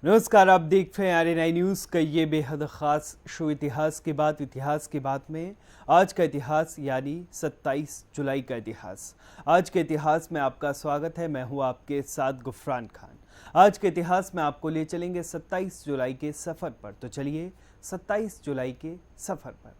नमस्कार, आप देख रहे हैं आरएनआई न्यूज़ का ये बेहद ख़ास शो इतिहास की बात में आज का इतिहास यानी 27 जुलाई का इतिहास। आज के इतिहास में आपका स्वागत है। मैं हूँ आपके साथ गुफरान खान। आज के इतिहास में आपको ले चलेंगे 27 जुलाई के सफ़र पर। तो चलिए 27 जुलाई के सफ़र पर।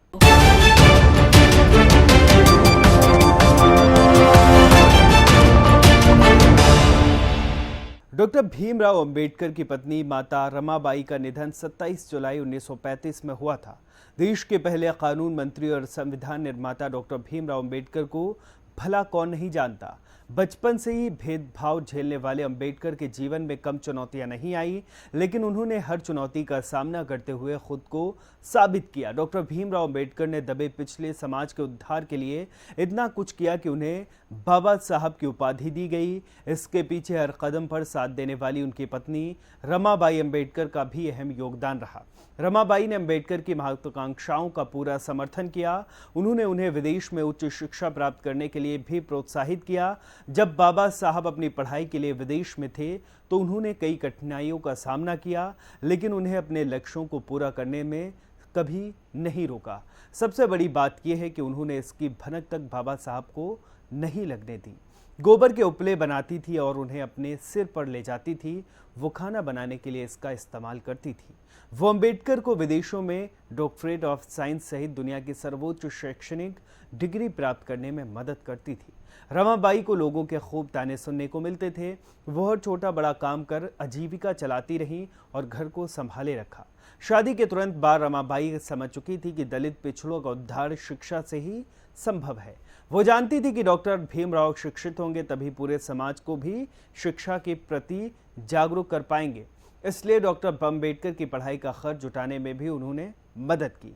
डॉक्टर भीमराव अंबेडकर की पत्नी माता रमाबाई का निधन 27 जुलाई 1935 में हुआ था। देश के पहले कानून मंत्री और संविधान निर्माता डॉक्टर भीमराव अंबेडकर को भला कौन नहीं जानता। बचपन से ही भेदभाव झेलने वाले अंबेडकर के जीवन में कम चुनौतियां नहीं आई, लेकिन उन्होंने हर चुनौती का सामना करते हुए खुद को साबित किया। डॉक्टर भीमराव अंबेडकर ने दबे पिछले समाज के उद्धार के लिए इतना कुछ किया कि उन्हें बाबा साहब की उपाधि दी गई। इसके पीछे हर कदम पर साथ देने वाली उनकी पत्नी रमाबाई अंबेडकर का भी अहम योगदान रहा। रमाबाई ने अंबेडकर की महत्वाकांक्षाओं का पूरा समर्थन किया। उन्होंने उन्हें विदेश में उच्च शिक्षा प्राप्त करने के लिए भी प्रोत्साहित किया। जब बाबा साहब अपनी पढ़ाई के लिए विदेश में थे तो उन्होंने कई कठिनाइयों का सामना किया, लेकिन उन्हें अपने लक्ष्यों को पूरा करने में कभी नहीं रोका। सबसे बड़ी बात यह है कि उन्होंने इसकी भनक तक बाबा साहब को नहीं लगने दी। गोबर के उपले बनाती थी और उन्हें अपने सिर पर ले जाती थी। वो खाना बनाने के लिए इसका इस्तेमाल करती थी। वो अंबेडकर को विदेशों में डॉक्टरेट ऑफ साइंस सहित दुनिया की सर्वोच्च शैक्षणिक डिग्री प्राप्त करने में मदद करती थी। रमाबाई को लोगों के खूब ताने सुनने को मिलते थे। वो हर छोटा बड़ा काम कर आजीविका चलाती रही और घर को संभाले रखा। शादी के तुरंत बाद रमाबाई समझ चुकी थी कि दलित पिछड़ों का उद्धार शिक्षा से ही संभव है। वो जानती थी कि डॉक्टर भीमराव शिक्षित होंगे तभी पूरे समाज को भी शिक्षा के प्रति जागरूक कर पाएंगे। इसलिए डॉक्टर अंबेडकर की पढ़ाई का खर्च जुटाने में भी उन्होंने मदद की।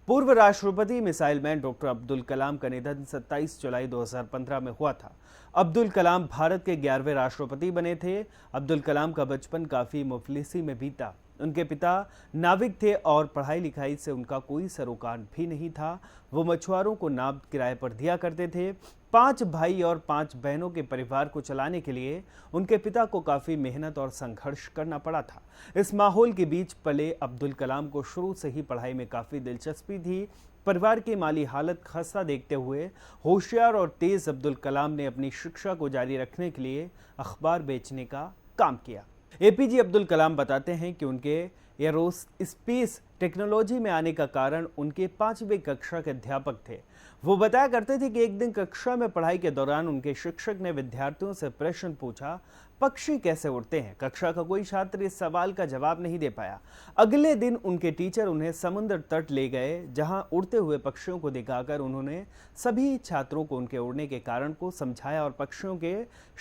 पूर्व राष्ट्रपति missile man doctor Abdul Kalam का निधन 27 जुलाई 2015 में हुआ था। अब्दुल कलाम भारत के 11वें राष्ट्रपति बने थे। अब्दुल कलाम का बचपन काफ़ी मुफलिसी में बीता। उनके पिता नाविक थे और पढ़ाई लिखाई से उनका कोई सरोकार भी नहीं था। वो मछुआरों को नाव किराए पर दिया करते थे। 5 भाई और 5 बहनों के परिवार को चलाने के लिए उनके पिता को काफ़ी मेहनत और संघर्ष करना पड़ा था। इस माहौल के बीच पले अब्दुल कलाम को शुरू से ही पढ़ाई में काफ़ी दिलचस्पी थी। परिवार की माली हालत खस्ता देखते हुए होशियार और तेज अब्दुल कलाम ने अपनी शिक्षा को जारी रखने के लिए अखबार बेचने का काम किया। एपीजे अब्दुल कलाम बताते हैं कि उनके एरोस्पेस टेक्नोलॉजी में आने का कारण उनके 5वीं कक्षा के अध्यापक थे। वो बताया करते थे कि एक दिन कक्षा में पढ़ाई के दौरान उनके शिक्षक ने विद्यार्थियों से प्रश्न पूछा, पक्षी कैसे उड़ते हैं? कक्षा का कोई छात्र इस सवाल का जवाब नहीं दे पाया। अगले दिन उनके टीचर उन्हें समुद्र तट ले गए, जहां उड़ते हुए पक्षियों को दिखाकर उन्होंने सभी छात्रों को उनके उड़ने के कारण को समझाया और पक्षियों के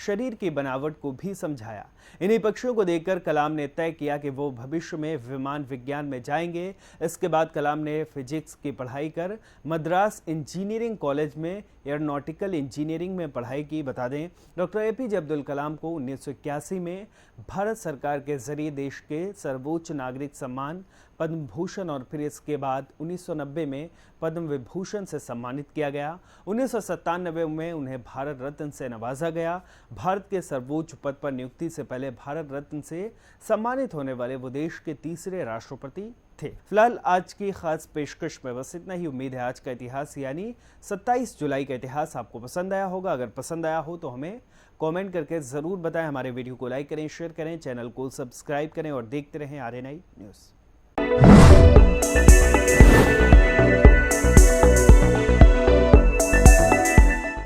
शरीर की बनावट को भी समझाया। इन्हीं पक्षियों को देखकर कलाम ने तय किया कि वो भविष्य में विमान विज्ञान में जाएंगे। इसके बाद कलाम ने फिजिक्स की पढ़ाई कर मद्रास इंजीनियरिंग कॉलेज में एयरोनॉटिकल इंजीनियरिंग में पढ़ाई की। बता दें, डॉक्टर एपीजे अब्दुल कलाम को 1981 में भारत सरकार के जरिए देश के सर्वोच्च नागरिक सम्मान पद्म भूषण और फिर इसके बाद 1990 में पद्म विभूषण से सम्मानित किया गया। 1997 में उन्हें भारत रत्न से नवाजा गया। भारत के सर्वोच्च पद पर नियुक्ति से पहले भारत रत्न से सम्मानित होने वाले वो देश के तीसरे राष्ट्रपति थे। फिलहाल आज की खास पेशकश में बस इतना ही। उम्मीद है आज का इतिहास यानी 27 जुलाई का इतिहास आपको पसंद आया होगा। अगर पसंद आया हो तो हमें कमेंट करके ज़रूर बताएं। हमारे वीडियो को लाइक करें, शेयर करें, चैनल को सब्सक्राइब करें और देखते रहें आरएनआई न्यूज़।